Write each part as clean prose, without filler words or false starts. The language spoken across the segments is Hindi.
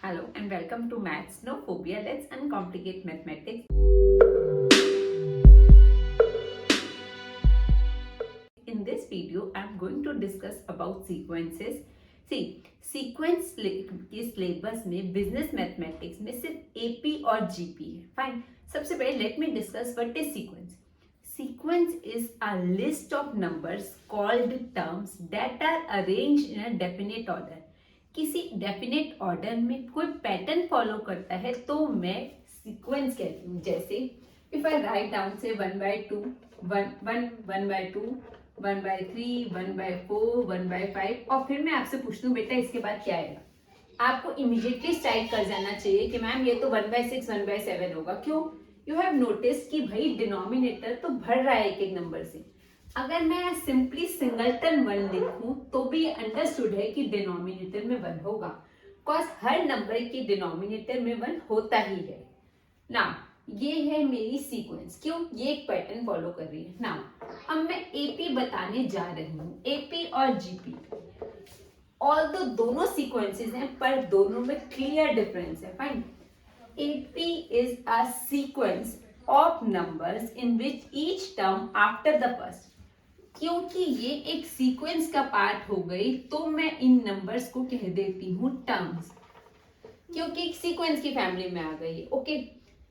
Hello and welcome to Maths No Phobia. Let's uncomplicate mathematics. In this video, I'm going to discuss about sequences. See, sequence के syllabus में business mathematics में सिर्फ AP और GP है. Fine. सबसे पहले let me discuss what is sequence. Sequence is a list of numbers called terms that are arranged in a definite order. किसी डेफिनेट ऑर्डर में कोई पैटर्न फॉलो करता है तो मैं सीक्वेंस कहती हूँ. जैसे इफ आई राइट डाउन से 1/2, 1/2, 1/3, 1/4, 1/5 और फिर मैं आपसे पूछ लूँ बेटा इसके बाद क्या आएगा, आपको इमीडिएटली स्ट्राइक कर जाना चाहिए कि मैम ये तो 1/6, 1/7 होगा. क्यों? यू हैव नोटिस कि भाई डिनोमिनेटर तो भर रहा है एक एक नंबर से. अगर मैं सिंपली सिंगलटन 1 लिखूं तो भी अंडरस्टूड है कि डिनोमिनेटर में 1 होगा, बिकॉज हर नंबर के डिनोमिनेटर में 1 होता ही है ना. ये है मेरी सीक्वेंस. क्यों? ये एक पैटर्न फॉलो कर रही है ना. अब मैं एपी बताने जा रही हूँ, एपी और जीपी. ऑल्दो दोनों सीक्वेंसेस हैं पर दोनों में क्लियर डिफरेंस है. Fine. AP is a sequence of numbers in which each term after the first. क्योंकि ये एक सीक्वेंस का पार्ट हो गई तो मैं इन नंबर्स को कह देती हूँ टर्म्स, क्योंकि एक सीक्वेंस की फैमिली में आ गई. Okay.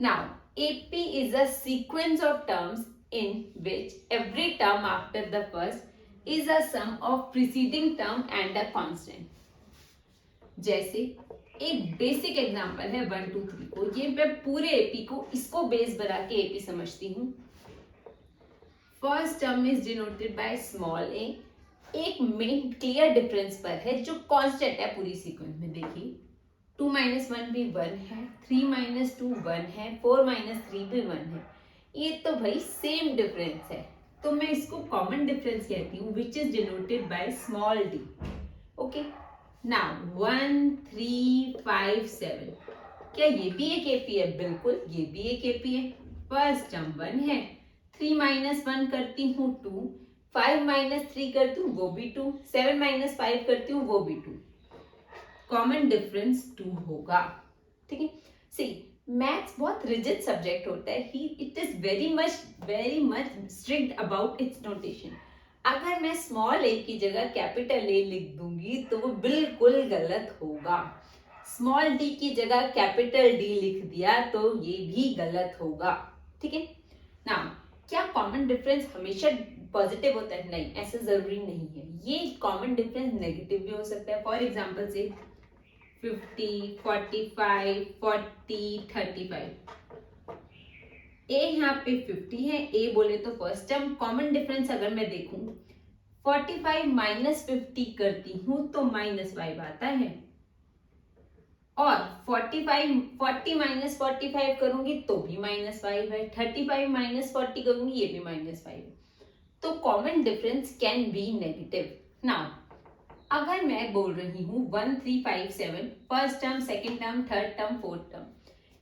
Now AP is a sequence of terms in which every term after the first is a sum of preceding term and a constant. जैसे एक बेसिक एग्जांपल है 1 2 3 को, ये मैं पूरे एपी को इसको बेस बना के एपी समझती हूँ. First term is denoted by small A. एक मेन क्लियर डिफरेंस पर है जो कांस्टेंट है पूरी सीक्वेंस में. देखिए 2 - 1 भी 1 है, 3 - 2 1 है, 4 - 3 भी 1 है. ये तो भाई सेम डिफरेंस है तो मैं इसको कॉमन डिफरेंस कहती हूँ which is denoted by small D. Okay. Now 1 3 5 7, क्या ये भी एक एपी है? बिल्कुल, ये भी एक एपी है. फर्स्ट टर्म 1 है, 3 - 1 करती हूँ 2, 5 - 3 करती हूँ वो भी 2, 7 - 5 करती हूँ वो भी 2. कॉमन डिफरेंस 2 होगा. ठीक है. सी, मैथ्स बहुत रिजिड सब्जेक्ट होता है. It is very much strict about it's notation. अगर मैं स्मॉल ए की जगह कैपिटल ए लिख दूंगी तो वो बिल्कुल गलत होगा. स्मॉल डी की जगह कैपिटल डी लिख दिया तो ये भी गलत होगा. ठीक है ना. क्या कॉमन डिफरेंस हमेशा पॉजिटिव होता है? नहीं, ऐसा जरूरी नहीं है. ये कॉमन डिफरेंस नेगेटिव भी हो सकता है. फॉर एग्जांपल से 50, 45, 40, 35. ए यहाँ पे 50 है, ए बोले तो फर्स्ट टर्म. कॉमन डिफरेंस अगर मैं देखूं 45 - 50 करती हूं तो -5 आता है, और 40 - 45 करूंगी तो भी -5 है, 35 - 40 करूंगी ये भी -5 है. तो common difference can be negative. Now अगर मैं बोल रही हूँ 1 3 5 7 first term, second term, third term, fourth term,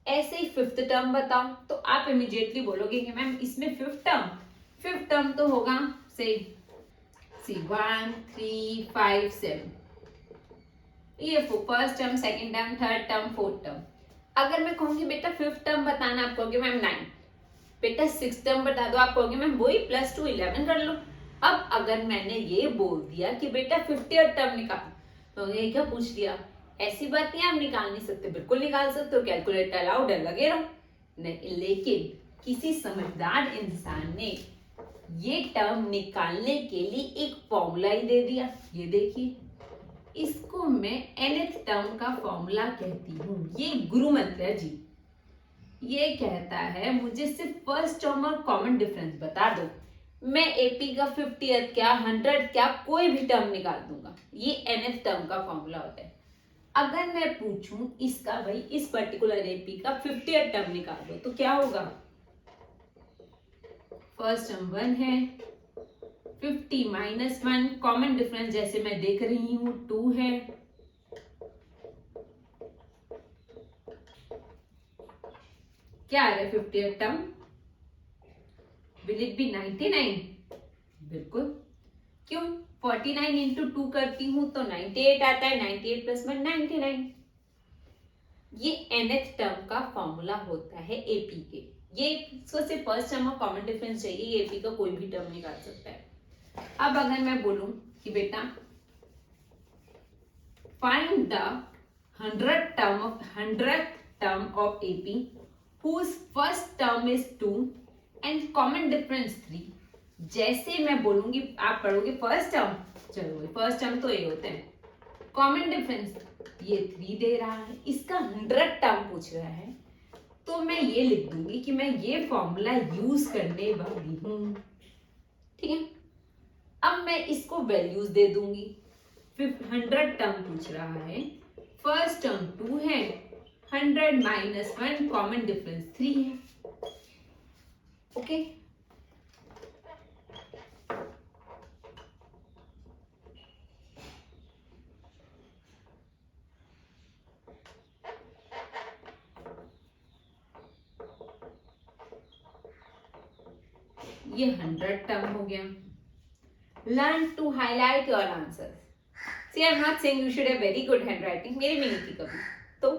ऐसे ही फिफ्थ टर्म बताओ तो आप इमीडिएटली बोलोगे कि मैम इसमें फिफ्थ टर्म तो होगा से 1 3 5 7. ये first term, second term, third term, fourth term. अगर मैं कहूंगी बेटा फिफ्थ टर्म बताना, आप कहोगे मैम 9. बेटा सिक्स टर्म बता दो, आप कहोगे मैम वही +2 11 कर लो. अब अगर मैंने ये बोल दिया कि बेटा 50th टर्म निकाल, तो ये क्या पूछ दिया? ऐसी बात नहीं, आप निकाल नहीं सकते. बिल्कुल निकाल सकते हो, कैलकुलेटर अलाउड है, लगे रहो. नहीं, लेकिन किसी समझदार इंसान ने ये टर्म निकालने के लिए एक फॉर्मूला ही दे दिया. ये देखिए, इसको मैं nth टर्म का फॉर्मूला कहती हूँ. ये गुरु मंत्र है जी. ये कहता है मुझे सिर्फ फर्स्ट टर्म और कॉमन डिफरेंस बता दो, मैं एपी का 50th क्या 100th क्या कोई भी टर्म निकाल दूंगा. ये nth टर्म का फॉर्मूला होता है. अगर मैं पूछूं इसका भाई इस पर्टिकुलर एपी का 50th टर्म निकाल दो तो क्या होगा? फर्स्ट टर्म 1 है, 50 - 1, कॉमन डिफरेंस जैसे मैं देख रही हूं 2 है, क्या आ रहा है 50th term? Will it be 99? बिल्कुल. क्यों? 49 × 2 करती हूं तो 98 आता है, 98 + 1 99. ये nth टर्म का फॉर्मूला होता है एपी के। ये इसको सिर्फ फर्स्ट टर्म और कॉमन डिफरेंस चाहिए, ये एपी का कोई भी टर्म निकाल सकता है। अब अगर मैं बोलूं कि बेटा find the 100th term of AP whose first term is 2 and common difference 3, जैसे मैं बोलूंगी आप पढ़ोगे फर्स्ट टर्म, चलो फर्स्ट टर्म तो ये होते हैं, कॉमन डिफरेंस ये 3 दे रहा है, इसका 100 टर्म पूछ रहा है, तो मैं ये लिख दूंगी कि मैं ये फॉर्मूला यूज करने वाली हूं। ठीक है, अब मैं इसको वैल्यूज दे दूंगी। 100 टर्म पूछ रहा है, फर्स्ट टर्म 2 है, 100 माइनस 1 कॉमन डिफरेंस 3 है। ओके, ये 100 टर्म हो गया। Learn to highlight your answers. See, I'm not saying you should have very good handwriting, मेरी भी नहीं थी कभी, तो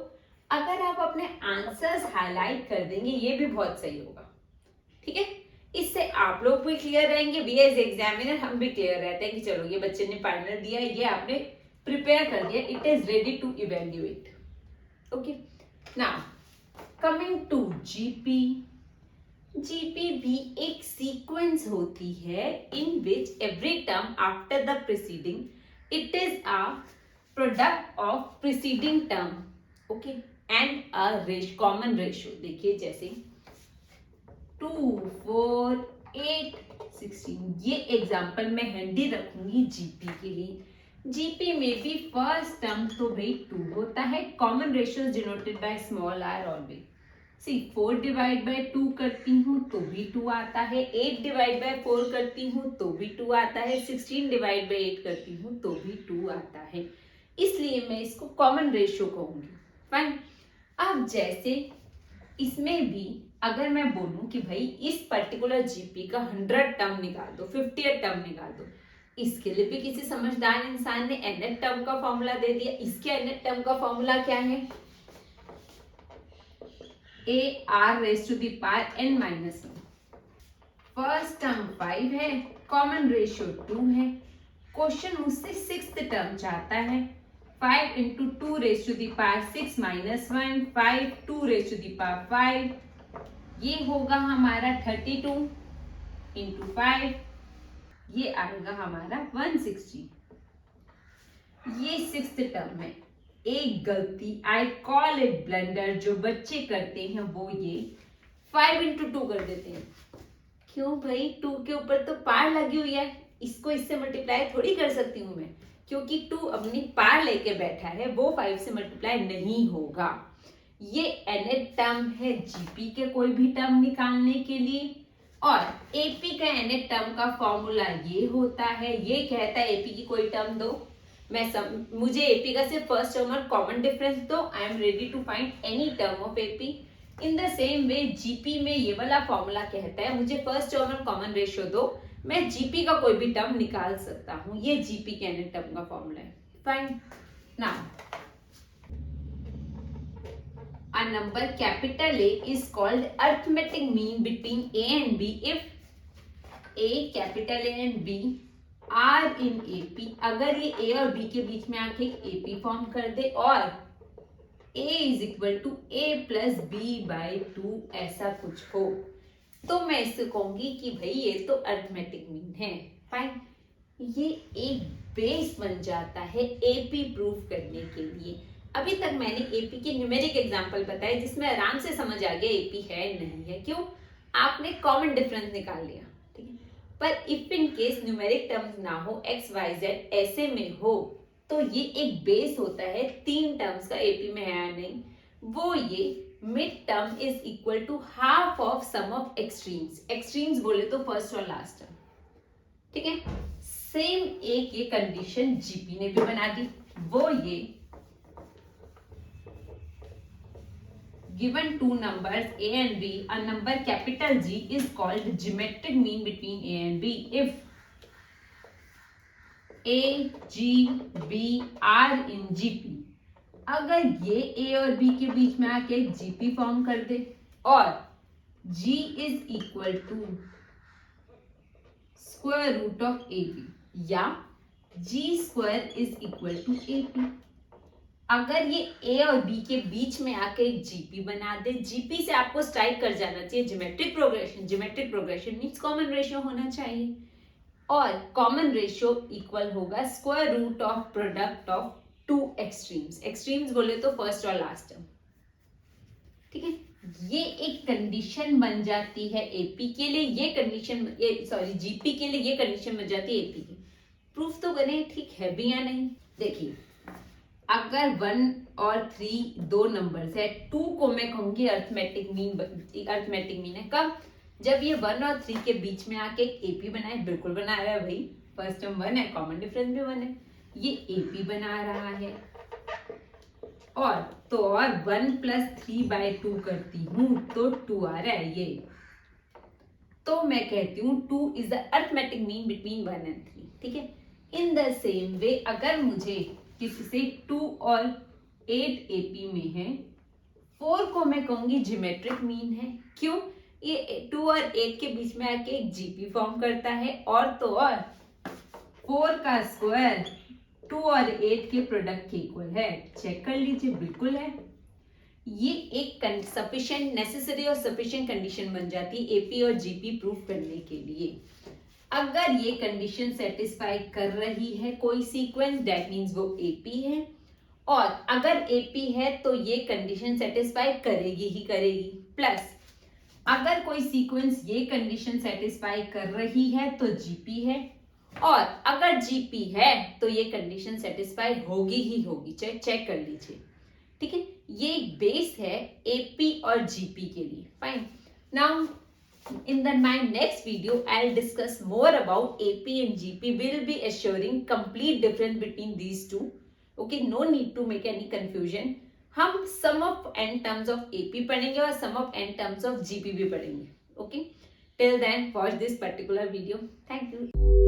अगर आप अपने आंसर्स हाईलाइट कर देंगे ये भी बहुत सही होगा। ठीक है, इससे आप लोग भी क्लियर रहेंगे, वी एज एग्जामिनर हम भी क्लियर रहते हैं कि चलो ये बच्चे ने फाइनल दिया, ये आपने प्रिपेयर कर दिया, it is ready to evaluate. Okay, now coming to GP. GP भी एक सीक्वेंस होती है in which every term after the preceding it is a product of preceding term, okay, and a common ratio। देखिए जैसे 2, 4, 8, 16, ये एग्जाम्पल मैं हैंडी रखूंगी जीपी के लिए। जीपी में भी फर्स्ट टर्म तो भाई 2 होता है, common ratio denoted by small r always. See 4 divide by 2 करती हूँ तो भी 2 आता है, 8 डिवाइड बाय 4 करती हूँ तो भी 2 आता है, 16 डिवाइड बाय 8 करती हूँ तो भी 2 आता है, इसलिए मैं इसको कॉमन रेशियो कहूंगी। फाइन, अब जैसे इसमें भी अगर मैं बोलूं कि भाई इस पर्टिकुलर जीपी का 100 टर्म निकाल दो, 50 टर्म निकाल दो, इसके लिए भी किसी समझदार इंसान ने nth टर्म का फॉर्मूला दे दिया। इसके nth टर्म का फॉर्मूला क्या है? a r raise to the power n minus 1। First term 5 है, कॉमन रेशियो 2 है, क्वेश्चन मुझसे 6th टर्म चाहता है। 5 into 2 raise to the power 6 minus 1, 5 2 raise to the power 5, ये होगा हमारा 32 इंटू 5, ये आएगा हमारा 160। ये 6th टर्म है। एक गलती, आई कॉल इट ब्लंडर, जो बच्चे करते हैं वो ये 5 इंटू 2 कर देते हैं। क्यों भाई, 2 के ऊपर तो पार लगी हुई है, इसको इससे मल्टीप्लाई थोड़ी कर सकती हूं मैं, क्योंकि 2 अपनी पार लेके बैठा है, वो 5 से मल्टीप्लाई नहीं होगा। ये nth टर्म है जीपी के कोई भी टर्म निकालने के लिए, और एपी का nth टर्म का फॉर्मूला ये होता है, ये कहता है एपी की कोई टर्म दो, मुझे एपी का सिर्फ फर्स्ट टर्म और कॉमन डिफरेंस दो, I am ready to find any term of AP. In the same way GP में ये वाला फॉर्मूला कहता है मुझे फर्स्ट टर्म और कॉमन रेशियो दो, मैं जीपी का कोई भी टर्म निकाल सकता हूं। ये जीपी के nth टर्म का फॉर्मूला है। Fine, now a number capital A is called arithmetic mean between A and B if A, capital A and B are in AP. अगर ये ए और बी के बीच में आके एपी फॉर्म कर दे और A is equal to A plus B by 2 ऐसा कुछ हो, तो मैं इससे कहूंगी कि भाई ये तो अरिथमेटिक मीन है। फाइन, ये एक बेस बन जाता है एपी प्रूव करने के लिए। अभी तक मैंने एपी के न्यूमेरिक एग्जांपल बताए जिसमें आराम से समझ आ गया एपी है नहीं है, क्यों, आपने कॉमन डिफरेंस निकाल लिया। ठीक है, पर if in case numeric terms ना हो, एक्स वाई जेड ऐसे में हो, तो ये एक बेस होता है 3 टर्म्स का, एपी में है या नहीं, वो ये mid term is equal to half of sum of extremes. Extremes बोले तो फर्स्ट और लास्ट टर्म। ठीक है, सेम एक ये कंडीशन जीपी ने भी बना दी, वो ये given two numbers a and b, a number capital G is called geometric mean between a and b if a, G, B are in GP अगर ये ए और बी के बीच में आके एक जीपी फॉर्म कर दे और G is equal to square root of A B या G square is equal to A P, अगर ये ए और बी के बीच में आके एक जीपी बना दे, जीपी से आपको स्ट्राइक कर जाना चाहिए geometric progression. Geometric progression means common ratio होना चाहिए और कॉमन रेशियो इक्वल होगा square root of product of two extremes. Extremes बोले तो फर्स्ट और लास्ट टर्म, ठीक है। ये एक कंडीशन बन जाती है एपी के लिए, ये कंडीशन जीपी के लिए ये कंडीशन बन जाती है एपी की। प्रूफ तो करें ठीक है भी या नहीं। देखिए अगर 1 और 3 दो नंबर्स है, 2 को मैं कहूंगी अर्थमेटिक मीन है। कब? जब ये 1 और 3 के बीच में आके एक एपी बनाए, बिल्कुल बना रहा है भाई, फर्स्ट टर्म 1 है, कॉमन डिफरेंस भी 1 है, ये एपी बना रहा है। और 1 प्लस 3/2 करती हूँ तो 2 आ रहा है ये, तो मैं कहती हूँ 2 is the arithmetic mean between 1 and 3, ठीक है। इन द सेम वे अगर मुझे किसी से 2 और 8 एपी में है, 4 को मैं कहूंगी ज्योमेट्रिक मीन है। क्यों? ये 2 और 8 के बीच में आके एक जीपी फॉर्म करता है और तो और 4 का स्क्वायर 2 और 8 के प्रोडक्ट के इक्वल है। चेक कर लीजिए, बिल्कुल है। ये एक सफिशिएंट, नेसेसरी और सफिशिएंट कंडीशन बन जाती है एपी और जीपी प्रूफ करने के लिए। अगर ये कंडीशन सेटिस्फाई कर रही है कोई सीक्वेंस, दैट मींस वो एपी है, और अगर एपी है तो ये कंडीशन सेटिस्फाई करेगी ही करेगी। प्लस अगर कोई सीक्वेंस ये कंडीशन सेटिस्फाई कर रही है तो जीपी है, और अगर जीपी है तो ये कंडीशन सेटिस्फाई होगी ही होगी। चेक कर लीजिए, ठीक है। ये बेस है एपी और जीपी के लिए। Fine. Now in my next video I'll discuss more about AP and GP. Will be assuring complete difference between these two. Okay, no need to make any confusion. हम sum of n terms of AP पढ़ेंगे और sum of n terms of GP भी पढ़ेंगे। Okay, till then watch this particular video. Thank you.